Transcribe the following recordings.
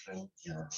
reunión.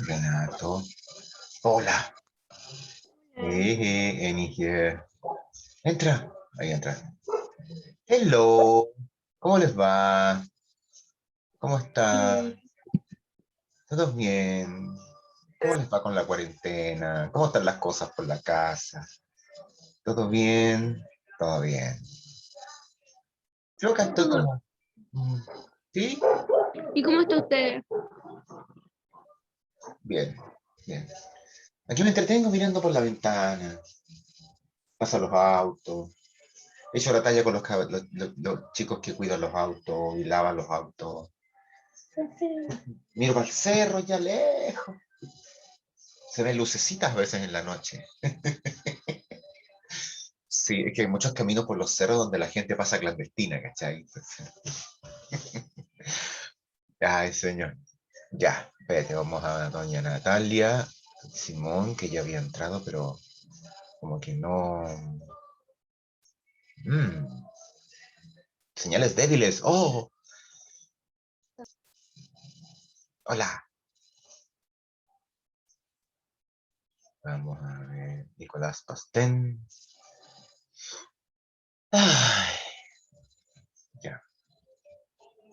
Renato. Hola. Any here. Entra. Ahí entra. Hello. ¿Cómo les va? ¿Cómo están? ¿Todo bien? ¿Cómo les va con la cuarentena? ¿Cómo están las cosas por la casa? ¿Todo bien? Todo bien. Yo acá estoy como... ¿Sí? ¿Y cómo está usted? Bien, bien. Aquí me entretengo mirando por la ventana. Pasan los autos. He hecho la talla con los chicos que cuidan los autos y lavan los autos. Miro para el cerro ya lejos. Se ven lucecitas a veces en la noche. Sí, es que hay muchos caminos por los cerros donde la gente pasa clandestina, ¿cachai? Entonces... Ay, señor. Ya, espérate, vamos a doña Natalia Simón, que ya había entrado, pero como que no... Señales débiles. ¡Oh! Hola. Vamos a ver. Nicolás Pastén. Ay, ya.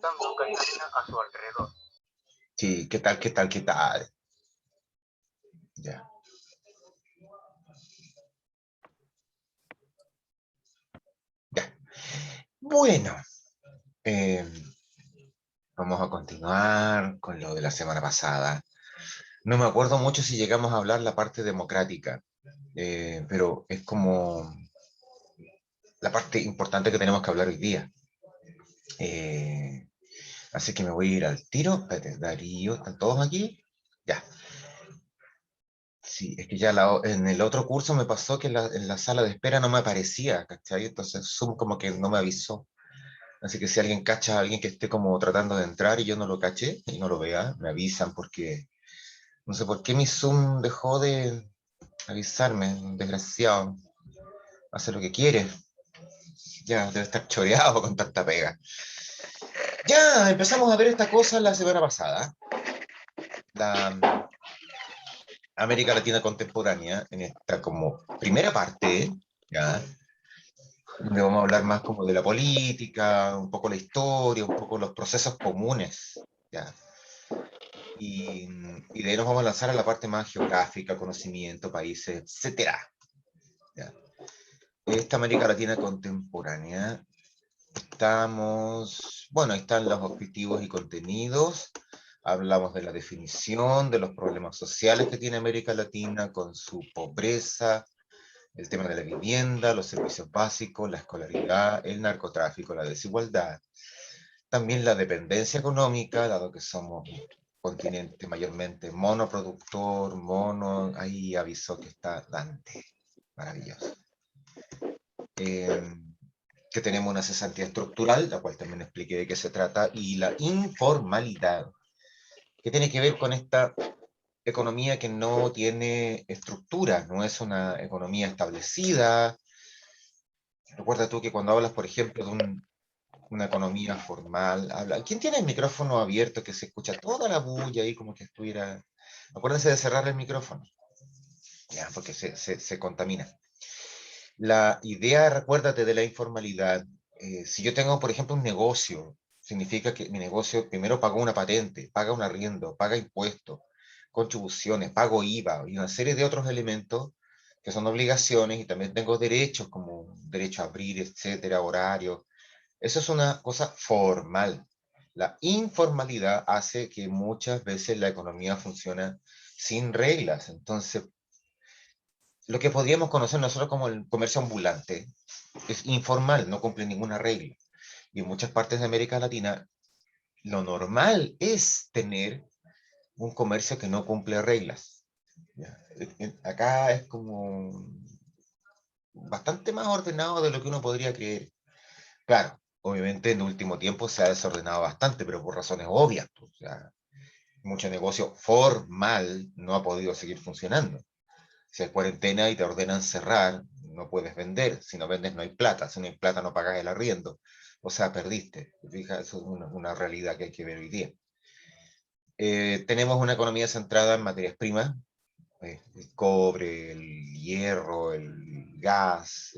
Tanto Catalina a su alrededor. Sí, ¿qué tal, qué tal, qué tal? Ya. Ya. Bueno. Vamos a continuar con lo de la semana pasada. No me acuerdo mucho si llegamos a hablar la parte democrática, pero es como la parte importante que tenemos que hablar hoy día. Así que me voy a ir al tiro. Espérate, Darío, ¿están todos aquí? Ya. Sí, es que ya en el otro curso me pasó que en la sala de espera no me aparecía, ¿cachai? Entonces Zoom como que no me avisó. Así que si alguien cacha a alguien que esté como tratando de entrar y yo no lo caché y no lo vea, me avisan porque no sé por qué mi Zoom dejó de avisarme, desgraciado. Hace lo que quiere. Ya, debe estar choreado con tanta pega. Ya, empezamos a ver esta cosa la semana pasada. La América Latina contemporánea, en esta como primera parte, ya, donde vamos a hablar más como de la política, un poco la historia, un poco los procesos comunes, ya. Y de ahí nos vamos a lanzar a la parte más geográfica, conocimiento, países, etcétera. Ya. Esta América Latina contemporánea, estamos, bueno, ahí están los objetivos y contenidos, hablamos de la definición, de los problemas sociales que tiene América Latina con su pobreza, el tema de la vivienda, los servicios básicos, la escolaridad, el narcotráfico, la desigualdad, también la dependencia económica, dado que somos un continente mayormente monoproductor, ahí avisó que está Dante, maravilloso. Que tenemos una cesantía estructural, la cual también expliqué de qué se trata, y la informalidad, que tiene que ver con esta economía que no tiene estructura, no es una economía establecida. Recuerda tú que cuando hablas, por ejemplo, de una economía formal, ¿quién tiene el micrófono abierto que se escucha toda la bulla ahí como que estuviera? Acuérdense de cerrar el micrófono, ya, porque se contamina. La idea, recuérdate, de la informalidad. Si yo tengo, por ejemplo, un negocio, significa que mi negocio primero pagó una patente, paga un arriendo, paga impuestos, contribuciones, pago IVA y una serie de otros elementos que son obligaciones y también tengo derechos como derecho a abrir, etcétera, horarios. Eso es una cosa formal. La informalidad hace que muchas veces la economía funciona sin reglas. Entonces, lo que podríamos conocer nosotros como el comercio ambulante es informal, no cumple ninguna regla. Y en muchas partes de América Latina, lo normal es tener un comercio que no cumple reglas. ¿Ya? Acá es como bastante más ordenado de lo que uno podría creer. Claro, obviamente en el último tiempo se ha desordenado bastante, pero por razones obvias. Pues, o sea, mucho negocio formal no ha podido seguir funcionando. Si hay cuarentena y te ordenan cerrar, no puedes vender. Si no vendes, no hay plata. Si no hay plata, no pagas el arriendo. O sea, perdiste. Fija, eso es una realidad que hay que ver hoy día. Tenemos una economía centrada en materias primas, el cobre, el hierro, el gas,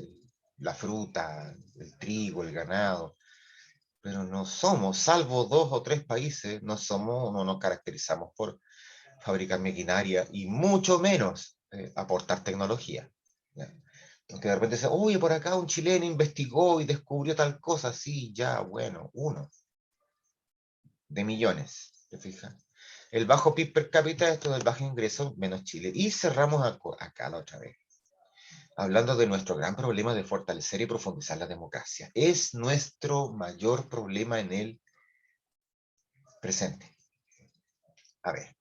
la fruta, el trigo, el ganado, pero no somos, salvo 2 o 3 países, no nos caracterizamos por fabricar maquinaria y mucho menos aportar tecnología. ¿Ya? Aunque de repente dice, oye, por acá un chileno investigó y descubrió tal cosa, sí, ya, bueno, uno de millones, ¿te fijas? El bajo PIB per cápita, esto del bajo ingreso, menos Chile. Y cerramos acá la otra vez, hablando de nuestro gran problema de fortalecer y profundizar la democracia. Es nuestro mayor problema en el presente. A ver.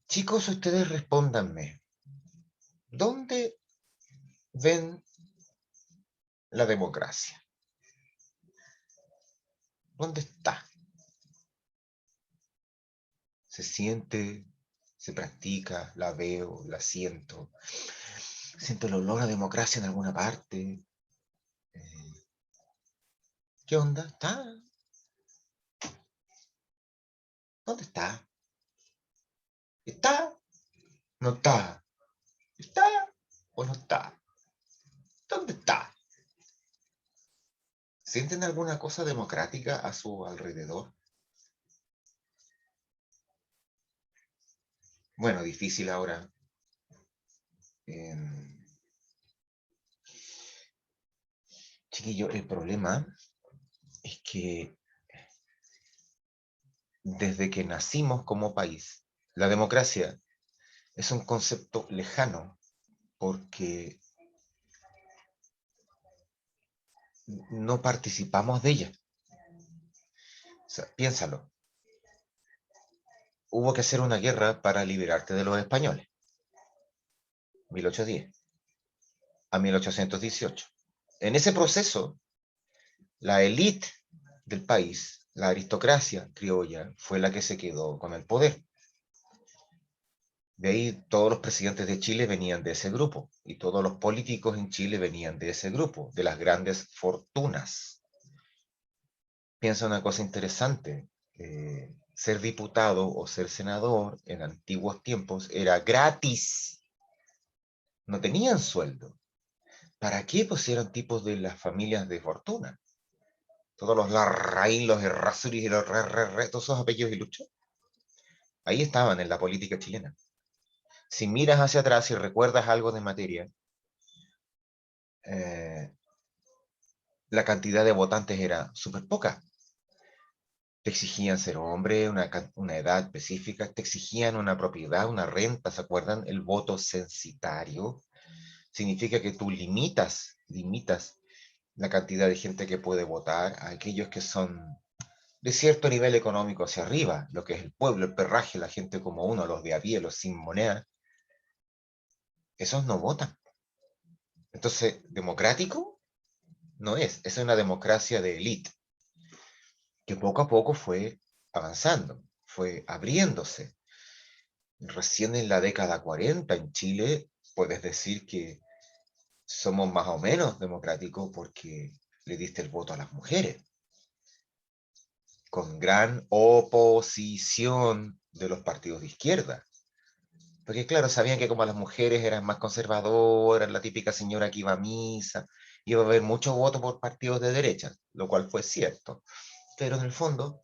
Chicos, ustedes respóndanme. ¿Dónde ven la democracia? ¿Dónde está? ¿Se siente? ¿Se practica? ¿La veo? ¿La siento? ¿Siento el olor a democracia en alguna parte? ¿Qué onda? ¿Está? ¿Dónde está? ¿Está? ¿No está? ¿Está o no está? ¿Dónde está? ¿Sienten alguna cosa democrática a su alrededor? Bueno, difícil ahora. Chiquillo, el problema es que desde que nacimos como país, la democracia es un concepto lejano porque no participamos de ella. O sea, piénsalo. Hubo que hacer una guerra para liberarte de los españoles. 1810 a 1818. En ese proceso, la élite del país, la aristocracia criolla, fue la que se quedó con el poder. De ahí todos los presidentes de Chile venían de ese grupo y todos los políticos en Chile venían de ese grupo, de las grandes fortunas. Piensa una cosa interesante. Ser diputado o ser senador en antiguos tiempos era gratis. No tenían sueldo. ¿Para qué pusieron tipos de las familias de fortuna? Todos los Larraín, los Errázuriz y los todos esos apellidos iluchos. Ahí estaban en la política chilena. Si miras hacia atrás y recuerdas algo de materia, la cantidad de votantes era súper poca. Te exigían ser hombre, una edad específica, te exigían una propiedad, una renta, ¿se acuerdan? El voto censitario significa que tú limitas la cantidad de gente que puede votar a aquellos que son de cierto nivel económico hacia arriba, lo que es el pueblo, el perraje, la gente como uno, los de a pie, los sin moneda, esos no votan. Entonces, ¿democrático? No es una democracia de élite, que poco a poco fue avanzando, fue abriéndose. Recién en la década 40 en Chile puedes decir que somos más o menos democráticos porque le diste el voto a las mujeres, con gran oposición de los partidos de izquierda. Porque claro, sabían que como las mujeres eran más conservadoras, la típica señora que iba a misa, iba a haber mucho voto por partidos de derecha, lo cual fue cierto. Pero en el fondo,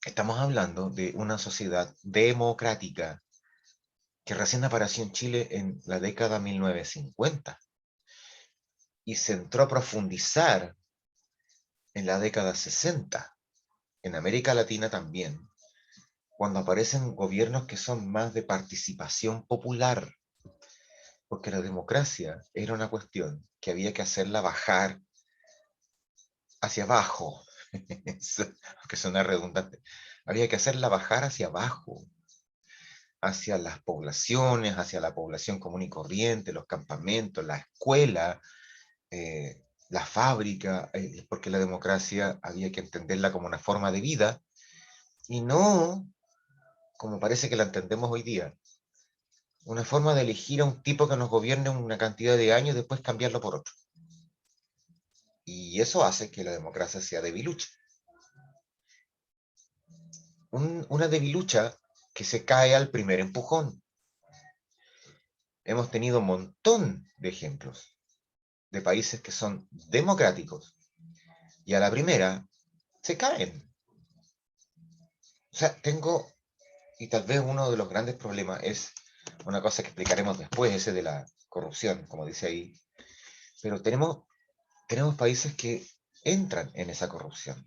estamos hablando de una sociedad democrática que recién apareció en Chile en la década 1950 y se entró a profundizar en la década 60, en América Latina también, cuando aparecen gobiernos que son más de participación popular, porque la democracia era una cuestión que había que hacerla bajar hacia abajo, aunque suena redundante, había que hacerla bajar hacia abajo, hacia las poblaciones, hacia la población común y corriente, los campamentos, la escuela, la fábrica, porque la democracia había que entenderla como una forma de vida y no como parece que la entendemos hoy día, una forma de elegir a un tipo que nos gobierne una cantidad de años y después cambiarlo por otro. Y eso hace que la democracia sea debilucha. Una debilucha que se cae al primer empujón. Hemos tenido un montón de ejemplos de países que son democráticos y a la primera se caen. O sea, y tal vez uno de los grandes problemas es una cosa que explicaremos después, ese de la corrupción, como dice ahí, pero tenemos países que entran en esa corrupción.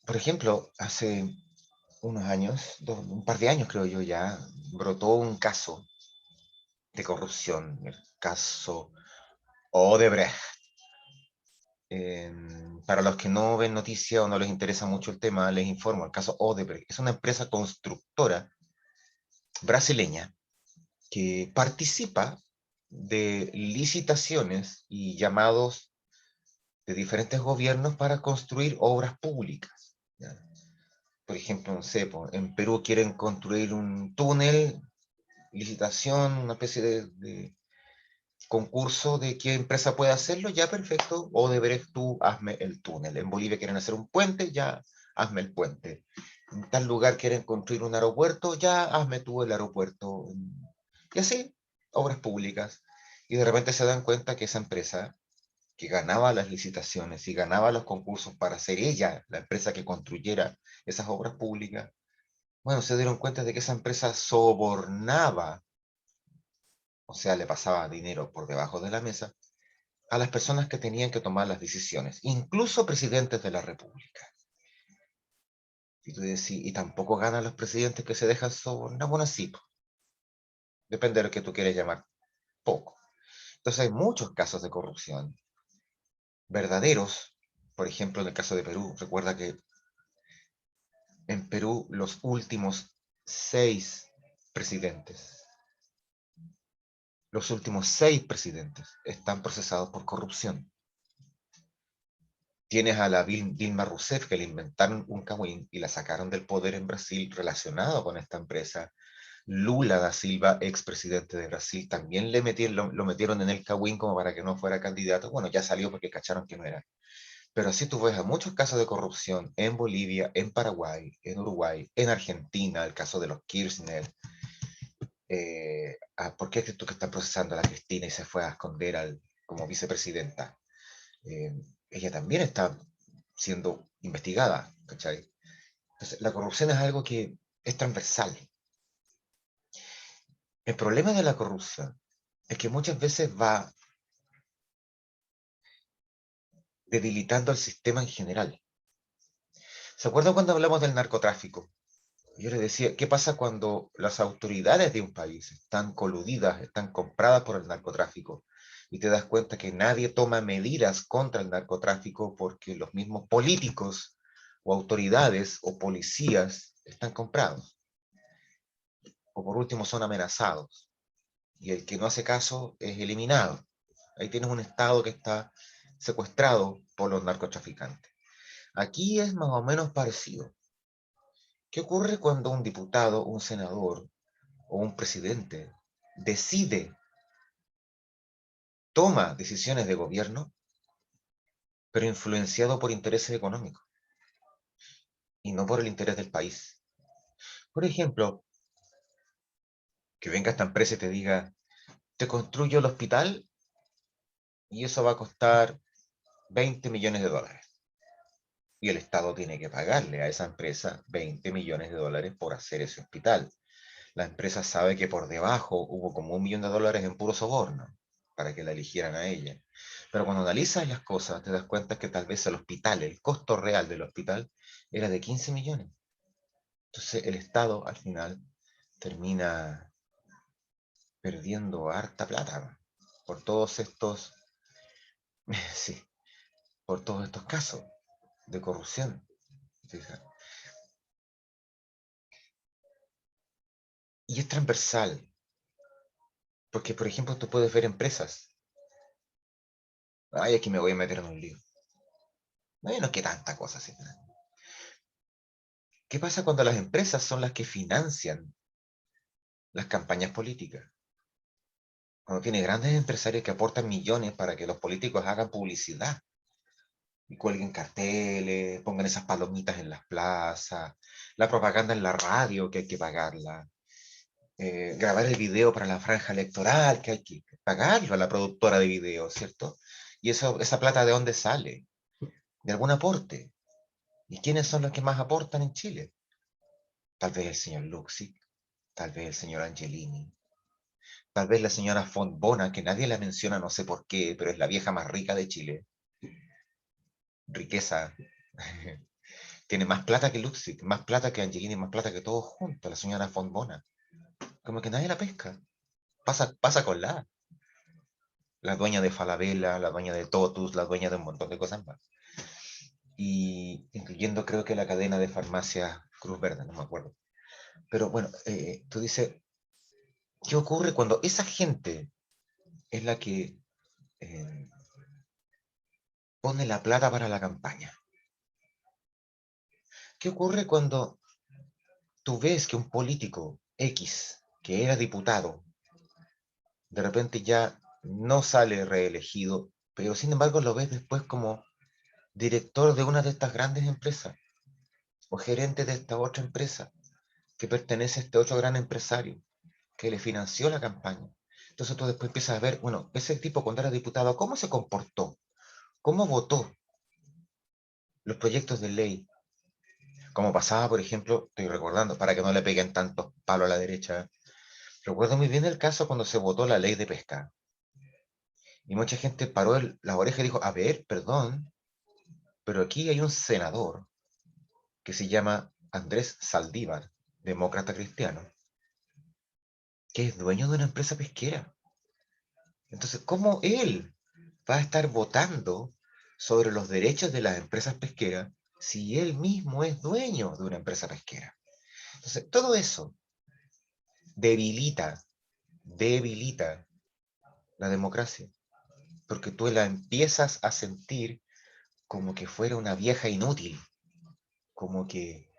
Por ejemplo, hace unos años, un par de años creo yo ya, brotó un caso de corrupción, el caso Odebrecht. Para los que no ven noticias o no les interesa mucho el tema, les informo, el caso Odebrecht es una empresa constructora brasileña que participa de licitaciones y llamados de diferentes gobiernos para construir obras públicas. ¿Ya? Por ejemplo, no sé, en Perú quieren construir un túnel, licitación, una especie de concurso de qué empresa puede hacerlo, ya perfecto, o deberás tú, hazme el túnel. En Bolivia quieren hacer un puente, ya hazme el puente. En tal lugar quieren construir un aeropuerto, ya hazme tú el aeropuerto. Y así, obras públicas. Y de repente se dan cuenta que esa empresa que ganaba las licitaciones y ganaba los concursos para ser ella la empresa que construyera esas obras públicas, bueno, se dieron cuenta de que esa empresa sobornaba, o sea, le pasaba dinero por debajo de la mesa a las personas que tenían que tomar las decisiones, incluso presidentes de la República. Y tú decís, y tampoco ganan los presidentes que se dejan sobornar, bueno, sí, depende de lo que tú quieres llamar poco. Entonces hay muchos casos de corrupción verdaderos. Por ejemplo, en el caso de Perú, recuerda que en Perú los últimos 6 presidentes, los últimos 6 presidentes están procesados por corrupción. Tienes a la Dilma Rousseff, que le inventaron un cagüín y la sacaron del poder en Brasil relacionado con esta empresa. Lula da Silva, expresidente de Brasil, también lo metieron en el cagüín como para que no fuera candidato. Bueno, ya salió porque cacharon que no era. Pero así tú ves a muchos casos de corrupción en Bolivia, en Paraguay, en Uruguay, en Argentina, el caso de los Kirchner. ¿Por qué es tú que están procesando a la Cristina y se fue a esconder como vicepresidenta? Eh, Ella también está siendo investigada, ¿cachai? Entonces, la corrupción es algo que es transversal. El problema de la corrupción es que muchas veces va debilitando al sistema en general. ¿Se acuerdan cuando hablamos del narcotráfico? Yo les decía, ¿qué pasa cuando las autoridades de un país están coludidas, están compradas por el narcotráfico? Y te das cuenta que nadie toma medidas contra el narcotráfico porque los mismos políticos o autoridades o policías están comprados. O por último son amenazados. Y el que no hace caso es eliminado. Ahí tienes un Estado que está secuestrado por los narcotraficantes. Aquí es más o menos parecido. ¿Qué ocurre cuando un diputado, un senador o un presidente decide, toma decisiones de gobierno, pero influenciado por intereses económicos y no por el interés del país? Por ejemplo, que venga esta empresa y te diga, te construyo el hospital y eso va a costar 20 millones de dólares. Y el Estado tiene que pagarle a esa empresa 20 millones de dólares por hacer ese hospital. La empresa sabe que por debajo hubo como 1 millón de dólares en puro soborno para que la eligieran a ella. Pero cuando analizas las cosas, te das cuenta que tal vez el hospital, el costo real del hospital, era de 15 millones. Entonces el Estado al final termina perdiendo harta plata por todos estos Sí, por todos estos casos de corrupción. Fija. Y es transversal, porque por ejemplo tú puedes ver empresas. Ay, aquí me voy a meter en un lío. Bueno, que tanta cosa así. ¿Qué pasa cuando las empresas son las que financian las campañas políticas? Cuando tiene grandes empresarios que aportan millones para que los políticos hagan publicidad y cuelguen carteles, pongan esas palomitas en las plazas, la propaganda en la radio que hay que pagarla, grabar el video para la franja electoral que hay que pagarlo a la productora de video, ¿cierto? Y eso, esa plata, ¿de dónde sale? De algún aporte. ¿Y quiénes son los que más aportan en Chile? Tal vez el señor Luxic, tal vez el señor Angelini, tal vez la señora Fontbona, que nadie la menciona, no sé por qué, pero es la vieja más rica de Chile. Riqueza. Tiene más plata que Luxic, más plata que Angelini, más plata que todos juntos, la señora Fontbona. Como que nadie la pesca. Pasa con la dueña de Falabella, la dueña de Totus, la dueña de un montón de cosas más. Y incluyendo creo que la cadena de farmacias Cruz Verde, no me acuerdo. Pero bueno, tú dices, ¿qué ocurre cuando esa gente es la que eh, pone la plata para la campaña? ¿Qué ocurre cuando tú ves que un político X, que era diputado, de repente ya no sale reelegido, pero sin embargo lo ves después como director de una de estas grandes empresas o gerente de esta otra empresa que pertenece a este otro gran empresario que le financió la campaña? Entonces tú después empiezas a ver, bueno, ese tipo cuando era diputado, ¿cómo se comportó? ¿Cómo votó los proyectos de ley? Como pasaba, por ejemplo, estoy recordando, para que no le peguen tantos palos a la derecha, recuerdo muy bien el caso cuando se votó la ley de pesca. Y mucha gente paró la oreja y dijo, a ver, perdón, pero aquí hay un senador que se llama Andrés Saldívar, demócrata cristiano, que es dueño de una empresa pesquera. Entonces, ¿cómo él va a estar votando sobre los derechos de las empresas pesqueras si él mismo es dueño de una empresa pesquera? Entonces, todo eso debilita, debilita la democracia, porque tú la empiezas a sentir como que fuera una vieja inútil, como que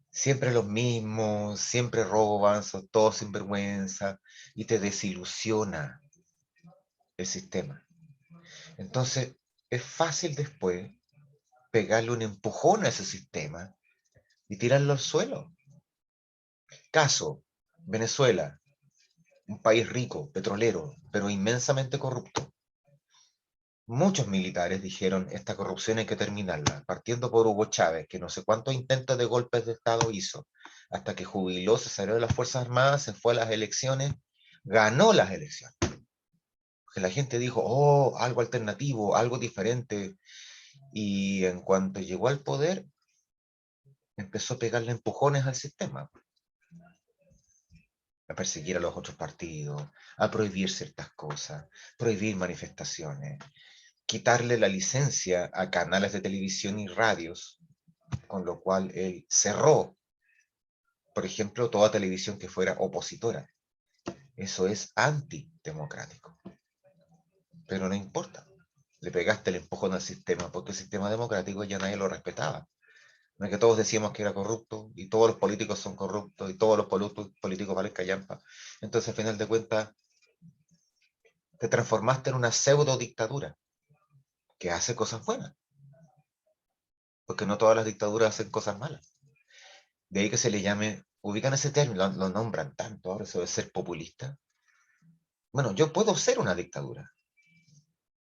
siempre los mismos, siempre roban, son todos sinvergüenza, y te desilusiona el sistema. Entonces, es fácil después pegarle un empujón a ese sistema y tirarlo al suelo. Caso, Venezuela, un país rico, petrolero, pero inmensamente corrupto. Muchos militares dijeron, esta corrupción hay que terminarla, partiendo por Hugo Chávez, que no sé cuántos intentos de golpes de Estado hizo, hasta que jubiló, se salió de las Fuerzas Armadas, se fue a las elecciones, ganó las elecciones. Porque la gente dijo, oh, algo alternativo, algo diferente, y en cuanto llegó al poder, empezó a pegarle empujones al sistema, a perseguir a los otros partidos, a prohibir ciertas cosas, prohibir manifestaciones, quitarle la licencia a canales de televisión y radios, con lo cual él cerró, por ejemplo, toda televisión que fuera opositora. Eso es antidemocrático. Pero no importa. Le pegaste el empujón al sistema, porque el sistema democrático ya nadie lo respetaba. No es que todos decíamos que era corrupto, y todos los políticos son corruptos, y todos los políticos valen callampa. Entonces, al final de cuentas, te transformaste en una pseudo dictadura que hace cosas buenas, porque no todas las dictaduras hacen cosas malas. De ahí que se le llame, ubican ese término, lo nombran tanto, ahora eso de ser populista. Bueno, yo puedo ser una dictadura,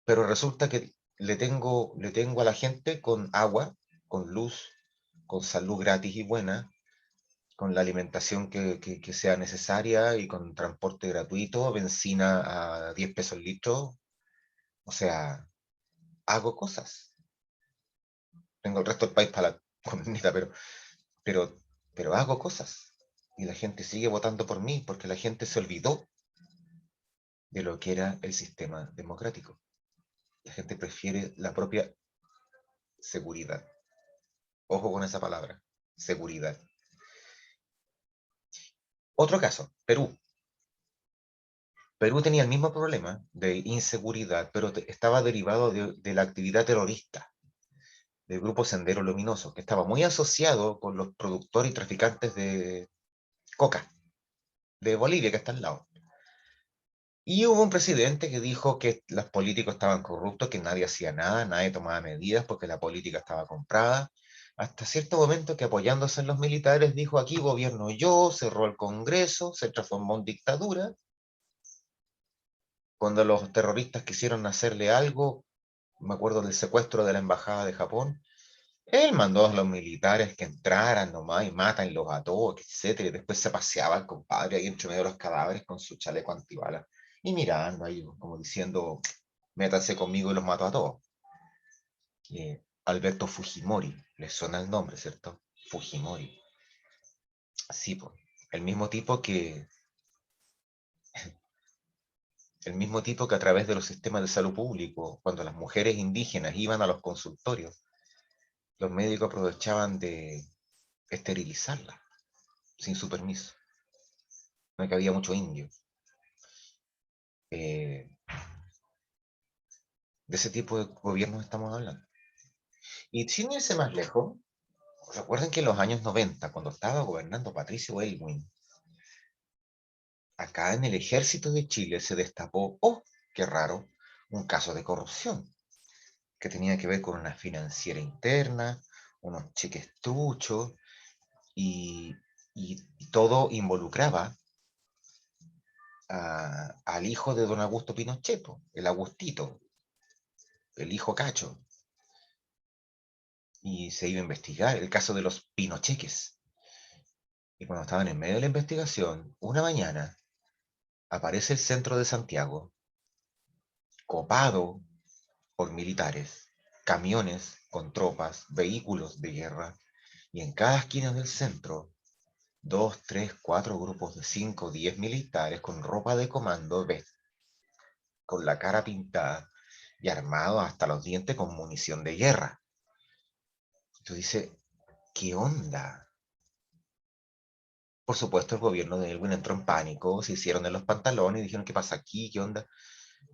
pero resulta que le tengo a la gente con agua, con luz, con salud gratis y buena, con la alimentación que sea necesaria y con transporte gratuito, benzina a 10 pesos el litro. O sea, hago cosas. Tengo el resto del país para la comida, pero, pero hago cosas. Y la gente sigue votando por mí porque la gente se olvidó de lo que era el sistema democrático. La gente prefiere la propia seguridad. Ojo con esa palabra, seguridad. Otro caso, Perú. Perú tenía el mismo problema de inseguridad, pero estaba derivado de la actividad terrorista del grupo Sendero Luminoso, que estaba muy asociado con los productores y traficantes de coca, de Bolivia, que está al lado. Y hubo un presidente que dijo que los políticos estaban corruptos, que nadie hacía nada, nadie tomaba medidas porque la política estaba comprada, hasta cierto momento que apoyándose en los militares dijo: aquí gobierno yo, cerró el Congreso, se transformó en dictadura. Cuando los terroristas quisieron hacerle algo, me acuerdo del secuestro de la embajada de Japón, él mandó a los militares que entraran nomás y mátanlos a todos, etcétera, y después se paseaba el compadre ahí entre medio de los cadáveres con su chaleco antibalas y mirando ahí como diciendo: métanse conmigo y los mato a todos. Alberto Fujimori, les suena el nombre, ¿cierto? Fujimori. Sí, pues, el mismo tipo que a través de los sistemas de salud público, cuando las mujeres indígenas iban a los consultorios, los médicos aprovechaban de esterilizarlas sin su permiso. No, que había mucho indio. De ese tipo de gobiernos estamos hablando. Y sin irse más lejos, recuerden que en los años 90, cuando estaba gobernando Patricio Aylwin, acá en el ejército de Chile se destapó, oh, qué raro, un caso de corrupción que tenía que ver con una financiera interna, unos cheques truchos, y, y todo involucraba al hijo de don Augusto Pinochet, el Agustito, el hijo Cacho. Y se iba a investigar el caso de los Pinocheques. Y cuando estaban en medio de la investigación, una mañana aparece el centro de Santiago, copado por militares, camiones con tropas, vehículos de guerra, y en cada esquina del centro, 2, 3, 4 grupos de 5, 10 militares con ropa de comando, con la cara pintada y armados hasta los dientes con munición de guerra. Entonces dice: ¿qué onda? Por supuesto, el gobierno de Elwin entró en pánico, se hicieron de los pantalones y dijeron: ¿qué pasa aquí? ¿Qué onda?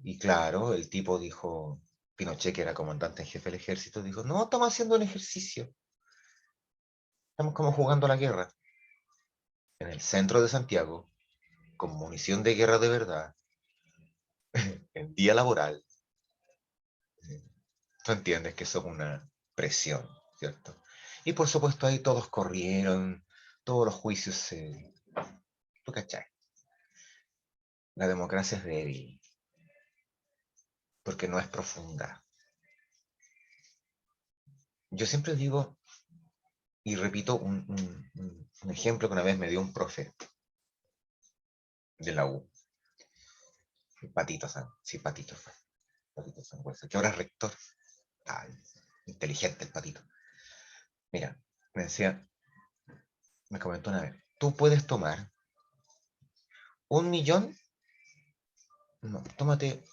Y claro, el tipo dijo, Pinochet, que era comandante en jefe del ejército, dijo: no, estamos haciendo un ejercicio. Estamos como jugando a la guerra. En el centro de Santiago, con munición de guerra de verdad, en día laboral. Tú entiendes que eso es una presión, ¿cierto? Y por supuesto ahí todos corrieron, todos los juicios se... ¿Tú cachai? La democracia es débil, porque no es profunda. Yo siempre digo, y repito un ejemplo que una vez me dio un profe de la U. Patito San, sí, Patito fue. Patito Sangüesa, que ahora es rector. Ay, inteligente el Patito. Mira, me decía, me comentó una vez: tú puedes tomar 1 millón, no, tómate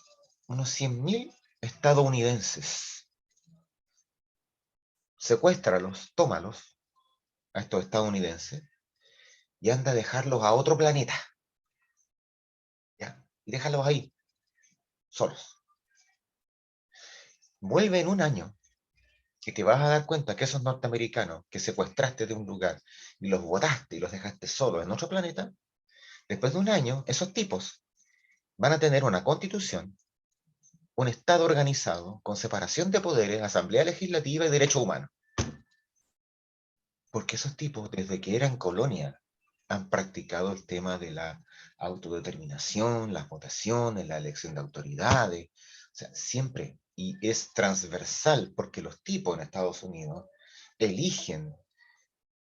unos 100.000 estadounidenses, secuéstralos, tómalos a estos estadounidenses y anda a dejarlos a otro planeta, ¿ya? Y déjalos ahí, solos. Vuelve en un año y te vas a dar cuenta que esos norteamericanos que secuestraste de un lugar y los botaste y los dejaste solos en otro planeta, después de un año, esos tipos van a tener una constitución, un Estado organizado, con separación de poderes, asamblea legislativa y derechos humanos. Porque esos tipos, desde que eran colonia, han practicado el tema de la autodeterminación, las votaciones, la elección de autoridades, o sea, siempre, y es transversal, porque los tipos en Estados Unidos eligen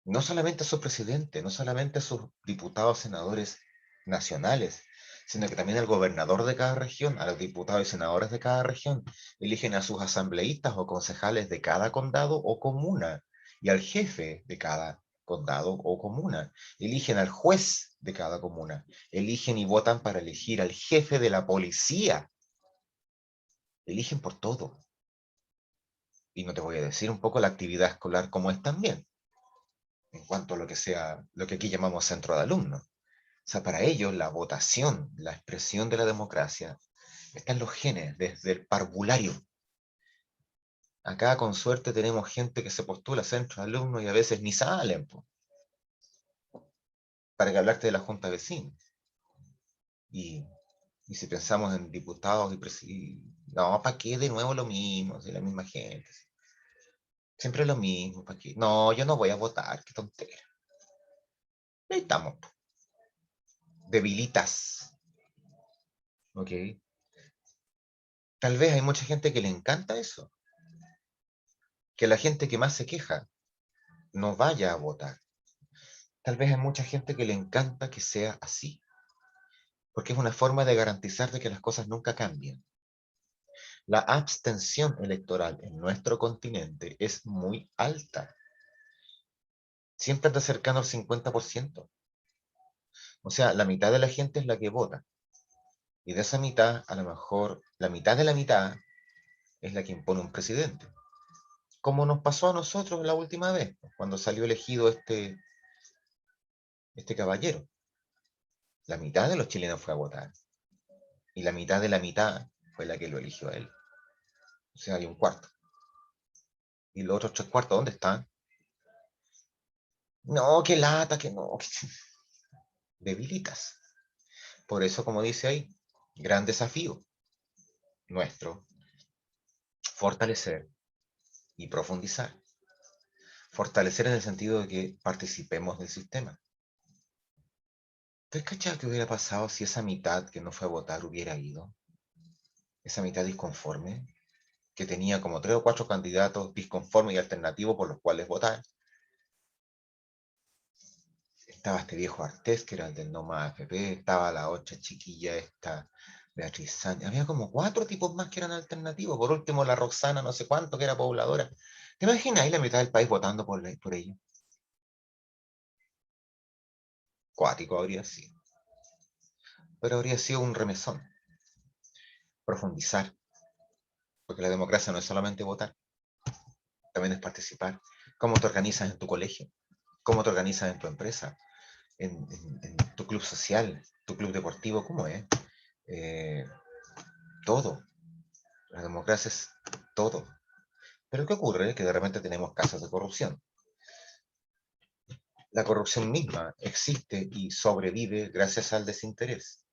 no solamente a su presidente, no solamente a sus diputados, senadores nacionales, sino que también al gobernador de cada región, a los diputados y senadores de cada región, eligen a sus asambleístas o concejales de cada condado o comuna, y al jefe de cada condado o comuna, eligen al juez de cada comuna, eligen y votan para elegir al jefe de la policía eligen por todo. Y no te voy a decir un poco la actividad escolar como es también, en cuanto a lo que sea, lo que aquí llamamos centro de alumnos. O sea, para ellos la votación, la expresión de la democracia, está en los genes, desde el parvulario. Acá con suerte tenemos gente que se postula a centro de alumnos y a veces ni salen, po, para que hablarte de la junta de vecinos. Y si pensamos en diputados y presidentes, no, ¿para qué de nuevo lo mismo? Si la misma gente. Siempre lo mismo, ¿para qué? No, yo no voy a votar, qué tontera. Ahí estamos, po. Debilitas. ¿Ok? Tal vez hay mucha gente que le encanta eso. Que la gente que más se queja no vaya a votar. Tal vez hay mucha gente que le encanta que sea así. Porque es una forma de garantizar de que las cosas nunca cambien. La abstención electoral en nuestro continente es muy alta. Siempre anda cercano al 50%. O sea, la mitad de la gente es la que vota. Y de esa mitad, a lo mejor, la mitad de la mitad es la que impone un presidente. Como nos pasó a nosotros la última vez, cuando salió elegido este caballero. La mitad de los chilenos fue a votar. Y la mitad de la mitad fue la que lo eligió a él. O sea, hay un cuarto. ¿Y los otros 3 cuartos dónde están? No, qué lata, que no. Debilitas. Por eso, como dice ahí, gran desafío nuestro, fortalecer y profundizar. Fortalecer en el sentido de que participemos del sistema. ¿Te cachai que hubiera pasado si esa mitad que no fue a votar hubiera ido? Esa mitad disconforme, que tenía como 3 o 4 candidatos disconformes y alternativos por los cuales votar. Estaba este viejo Artés, que era el del No Más AFP, estaba la otra chiquilla esta, Beatriz Sánchez. Había como 4 tipos más que eran alternativos. Por último, la Roxana, no sé cuánto, que era pobladora. ¿Te imaginas ahí la mitad del país votando por ella? Cuático habría sido. Pero habría sido un remesón. Profundizar. Porque la democracia no es solamente votar, también es participar. ¿Cómo te organizas en tu colegio? ¿Cómo te organizas en tu empresa? En tu club social, tu club deportivo, ¿cómo es? Eh, todo. La democracia es todo. Pero ¿qué ocurre? Que de repente tenemos casos de corrupción. La corrupción misma existe y sobrevive gracias al desinterés.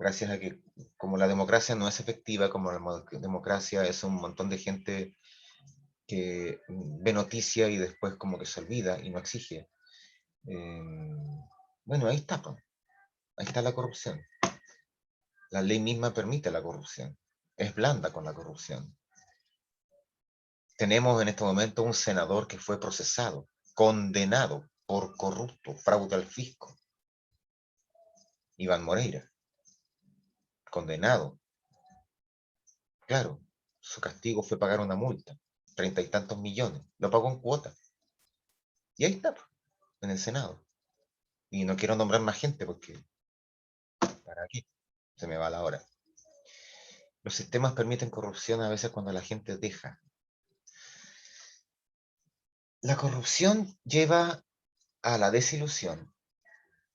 Gracias a que, como la democracia no es efectiva, como la democracia es un montón de gente que ve noticia y después como que se olvida y no exige. Eh, bueno, ahí está, pues. Ahí está la corrupción. La ley misma permite la corrupción. Es blanda con la corrupción. Tenemos en este momento un senador que fue procesado, condenado por corrupto, fraude al fisco. Iván Moreira, condenado. Claro, su castigo fue pagar una multa, 30 y tantos millones. Lo pagó en cuota. Y ahí está, en el Senado. Y no quiero nombrar más gente porque, ¿para qué? Se me va la hora. Los sistemas permiten corrupción a veces cuando la gente deja. La corrupción lleva a la desilusión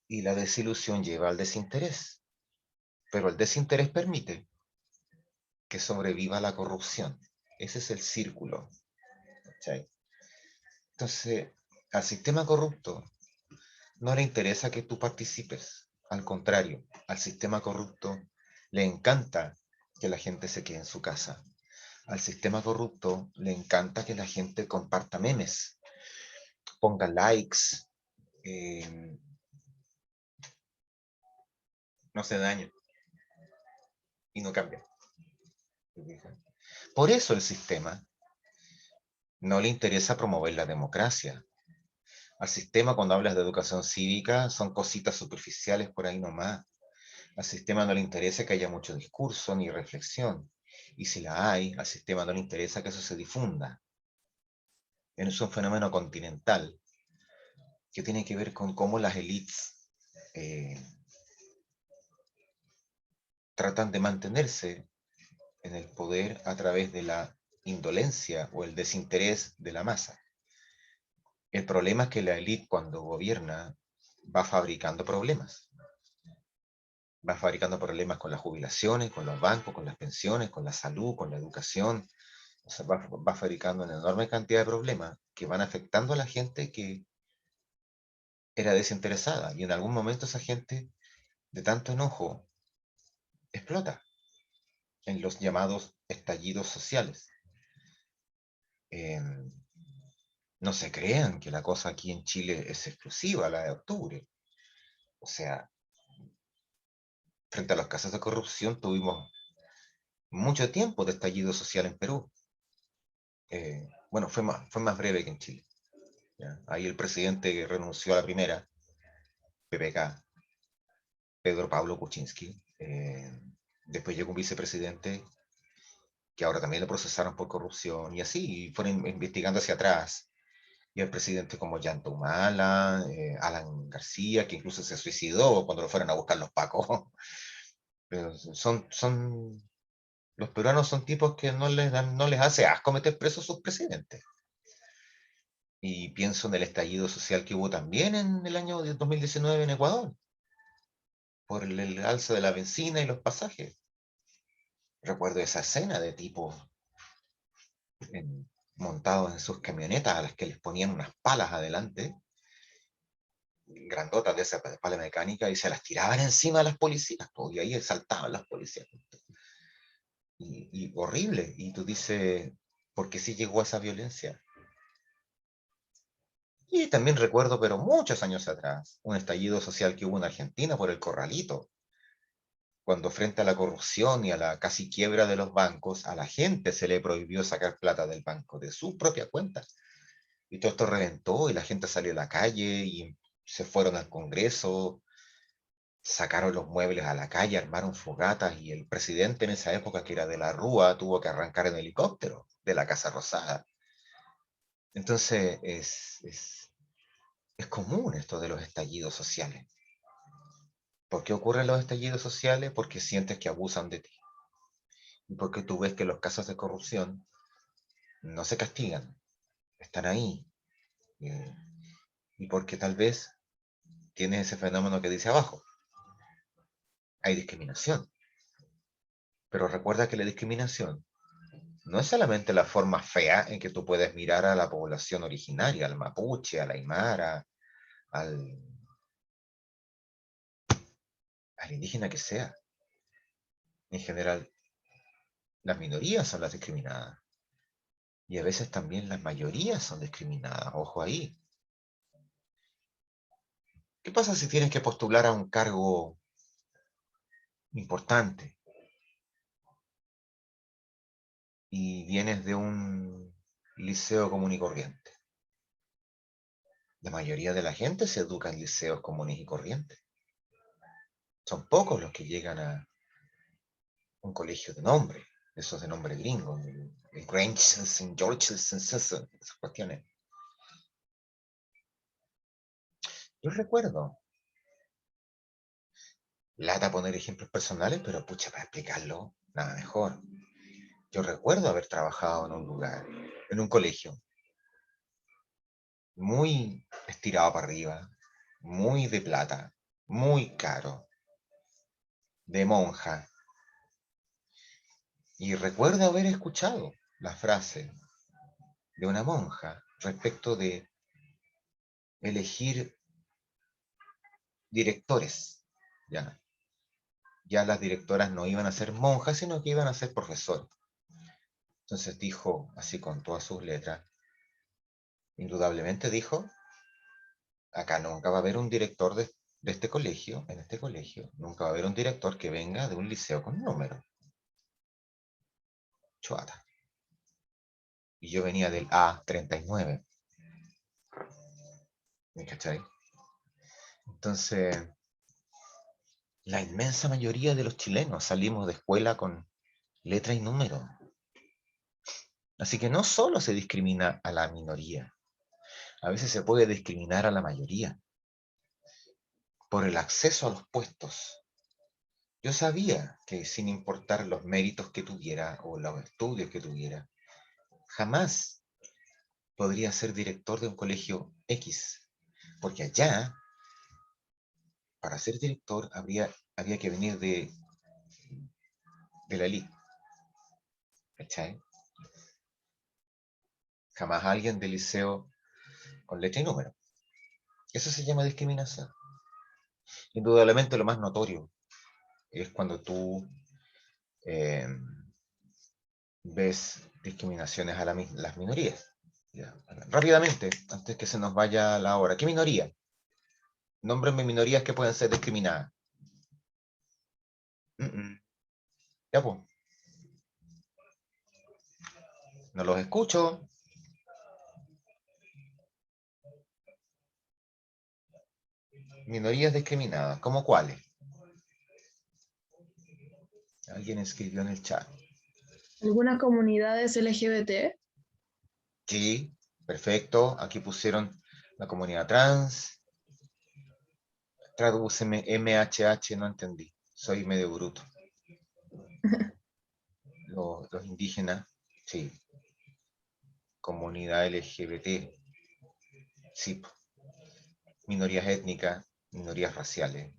y la desilusión lleva al desinterés. Pero el desinterés permite que sobreviva la corrupción. Ese es el círculo. ¿Cachai? Entonces, al sistema corrupto no le interesa que tú participes. Al contrario, al sistema corrupto le encanta que la gente se quede en su casa. Al sistema corrupto le encanta que la gente comparta memes, ponga likes, eh, no se dañe y no cambia. Por eso el sistema no le interesa promover la democracia. Al sistema, cuando hablas de educación cívica, son cositas superficiales por ahí nomás. Al sistema no le interesa que haya mucho discurso ni reflexión. Y si la hay, al sistema no le interesa que eso se difunda. Es un fenómeno continental que tiene que ver con cómo las élites eh, tratan de mantenerse en el poder a través de la indolencia o el desinterés de la masa. El problema es que la élite cuando gobierna va fabricando problemas. Va fabricando problemas con las jubilaciones, con los bancos, con las pensiones, con la salud, con la educación. O sea, va fabricando una enorme cantidad de problemas que van afectando a la gente que era desinteresada. Y en algún momento esa gente, de tanto enojo, explota en los llamados estallidos sociales. No se crean que la cosa aquí en Chile es exclusiva, la de octubre. O sea, frente a los casos de corrupción tuvimos mucho tiempo de estallido social en Perú. Bueno, fue más breve que en Chile. ¿Ya? Ahí el presidente que renunció a la primera, PPK, Pedro Pablo Kuczynski, después llegó un vicepresidente que ahora también lo procesaron por corrupción, y así, y fueron investigando hacia atrás. Y el presidente como Llanto Humala, Alan García, que incluso se suicidó cuando lo fueron a buscar los pacos. Pero los peruanos son tipos que no les hace asco meter presos a sus presidentes. Y pienso en el estallido social que hubo también en el año 2019 en Ecuador, por el alza de la benzina y los pasajes. Recuerdo esa escena de tipos montados en sus camionetas a las que les ponían unas palas adelante, grandotas de esa pala mecánica, y se las tiraban encima de las policías, y ahí saltaban las policías. Y horrible, y tú dices, ¿por qué sí llegó a esa violencia? Y también recuerdo, pero muchos años atrás, un estallido social que hubo en Argentina por el Corralito, cuando frente a la corrupción y a la casi quiebra de los bancos, a la gente se le prohibió sacar plata del banco, de su propia cuenta. Y todo esto reventó y la gente salió a la calle y se fueron al Congreso, sacaron los muebles a la calle, armaron fogatas y el presidente en esa época, que era de la Rúa, tuvo que arrancar en helicóptero de la Casa Rosada. Entonces es común esto de los estallidos sociales. ¿Por qué ocurren los estallidos sociales? Porque sientes que abusan de ti. Y porque tú ves que los casos de corrupción no se castigan, están ahí. eh, y porque tal vez tienes ese fenómeno que dice abajo, hay discriminación. Pero recuerda que la discriminación no es solamente la forma fea en que tú puedes mirar a la población originaria, al mapuche, al aymara, al, al indígena que sea. En general, las minorías son las discriminadas. Y a veces también las mayorías son discriminadas. Ojo ahí. ¿Qué pasa si tienes que postular a un cargo importante y vienes de un liceo común y corriente? La mayoría de la gente se educa en liceos comunes y corrientes. Son pocos los que llegan a un colegio de nombre, esos de nombre gringo, el Grange, St. George's, esas cuestiones. Yo recuerdo, lata poner ejemplos personales, pero pucha, para explicarlo, nada mejor. Yo recuerdo haber trabajado en un lugar, en un colegio, muy estirado para arriba, muy de plata, muy caro, de monja. Y recuerdo haber escuchado la frase de una monja respecto de elegir directores. Ya las directoras no iban a ser monjas, sino que iban a ser profesores. Entonces dijo, así con todas sus letras, indudablemente dijo, acá nunca va a haber un director de este colegio, en este colegio, nunca va a haber un director que venga de un liceo con número. Choata. Y yo venía del A39. ¿Me cachai? Entonces, la inmensa mayoría de los chilenos salimos de escuela con letra y número. Así que no solo se discrimina a la minoría, a veces se puede discriminar a la mayoría por el acceso a los puestos. Yo sabía que sin importar los méritos que tuviera o los estudios que tuviera, jamás podría ser director de un colegio X, porque allá, para ser director, había que venir de la elite, ¿cachai? Jamás alguien del liceo con letra y número. Eso se llama discriminación. Indudablemente lo más notorio es cuando tú eh, ves discriminaciones a las minorías. Ya, rápidamente, antes que se nos vaya la hora. ¿Qué minoría? Nómbrenme minorías que pueden ser discriminadas. Ya, pues, no los escucho. Minorías discriminadas, ¿cómo cuáles? Alguien escribió en el chat. Algunas comunidades LGBT. Sí, perfecto. Aquí pusieron la comunidad trans. Tradúceme MHH, no entendí. Soy medio bruto. Los indígenas, sí. Comunidad LGBT, sí. Minorías étnicas, minorías raciales.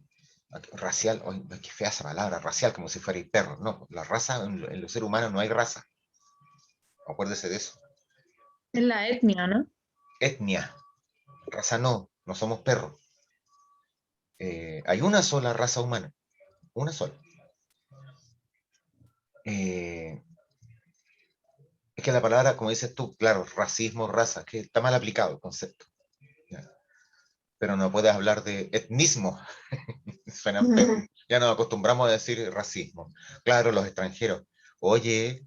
Racial, oh, qué fea esa palabra, racial, como si fuera el perro. No, la raza, en los seres humanos no hay raza. Acuérdese de eso. Es la etnia, ¿no? Etnia, raza no, no somos perros. Hay una sola raza humana, una sola. Es que la palabra, como dices tú, claro, racismo, raza, que está mal aplicado el concepto. ¿Ya? Pero no puedes hablar de etnismo. Suena feo. Ya nos acostumbramos a decir racismo. Claro, los extranjeros. Oye,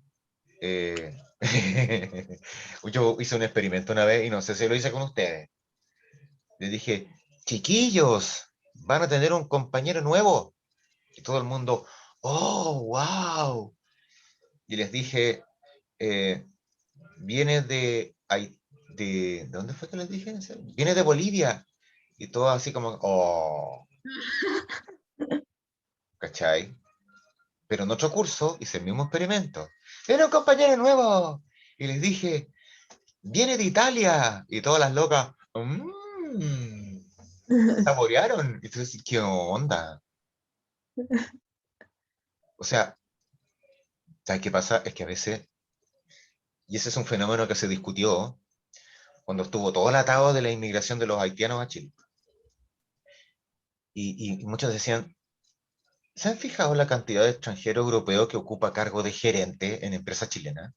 yo hice un experimento una vez y no sé si lo hice con ustedes. Les dije, chiquillos, van a tener un compañero nuevo. Y todo el mundo, oh, wow. Y les dije, eh, viene ¿de dónde fue que les dije? Viene de Bolivia. Y todo así como, oh, ¿cachai? Pero en otro curso hice el mismo experimento. Era un compañero nuevo. Y les dije, viene de Italia. Y todas las locas, saborearon. Y entonces, ¿qué onda? O sea, ¿sabes qué pasa? Es que a veces, y ese es un fenómeno que se discutió cuando estuvo todo el atado de la inmigración de los haitianos a Chile. Y muchos decían, ¿se han fijado la cantidad de extranjeros europeos que ocupa cargo de gerente en empresas chilenas?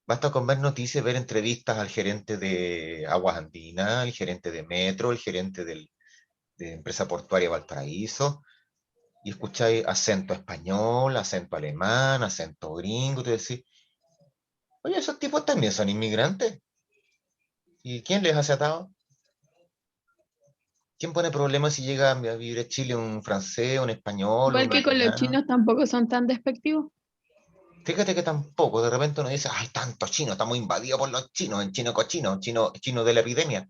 Basta con ver noticias, ver entrevistas al gerente de Aguas Andinas, el gerente de Metro, el gerente de empresa portuaria Valparaíso, y escucháis acento español, acento alemán, acento gringo, te decís, oye, esos tipos también son inmigrantes. ¿Y quién les hace atado? ¿Quién pone problemas si llega a vivir a Chile un francés, un español, Igual un que con los italiano? chinos tampoco son tan despectivos. Fíjate que tampoco, de repente uno dice, ay, tantos chinos, estamos invadidos por los chinos, en chino cochino, chino de la epidemia.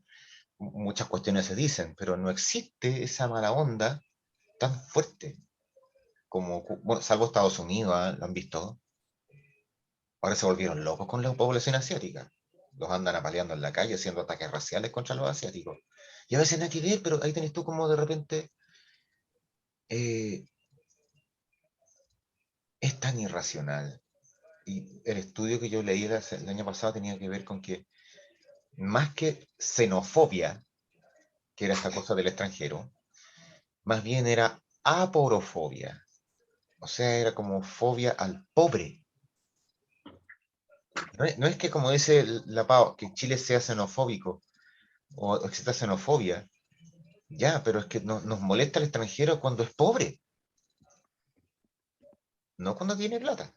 Muchas cuestiones se dicen, pero no existe esa mala onda tan fuerte como, bueno, salvo Estados Unidos, ¿ah? Lo han visto. Ahora se volvieron locos con la población asiática. Los andan apaleando en la calle haciendo ataques raciales contra los asiáticos. Y a veces nada que ver, pero ahí tenés tú como de repente eh, es tan irracional. Y el estudio que yo leí el año pasado tenía que ver con que más que xenofobia, que era esta cosa del extranjero, más bien era aporofobia. O sea, era como fobia al pobre. No es que, como dice la Pau, que Chile sea xenofóbico o exista xenofobia, ya, pero es que nos molesta el extranjero cuando es pobre, no cuando tiene plata.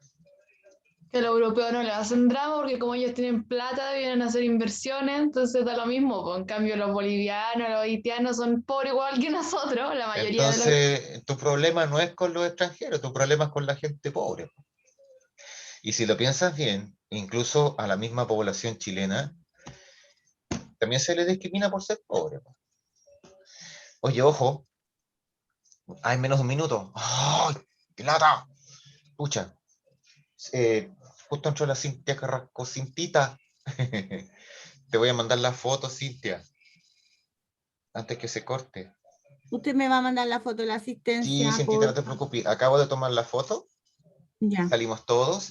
Que los europeos no le hacen drama porque como ellos tienen plata, vienen a hacer inversiones, entonces da lo mismo, pues. En cambio, los bolivianos, los haitianos son pobres igual que nosotros, la mayoría de los... Entonces, tu problema no es con los extranjeros, tu problema es con la gente pobre. Y si lo piensas bien, incluso a la misma población chilena, también se le discrimina por ser pobre. Oye, ojo, Hay menos de un minuto. ¡Ay, qué lata! Pucha. Justo entró la Cintia Carrasco. Cintita. Te voy a mandar la foto, Cintia. Antes que se corte. Usted me va a mandar la foto de la Sí, asistencia, Cintita, no por te preocupes. Acabo de tomar la foto. ya. Salimos todos.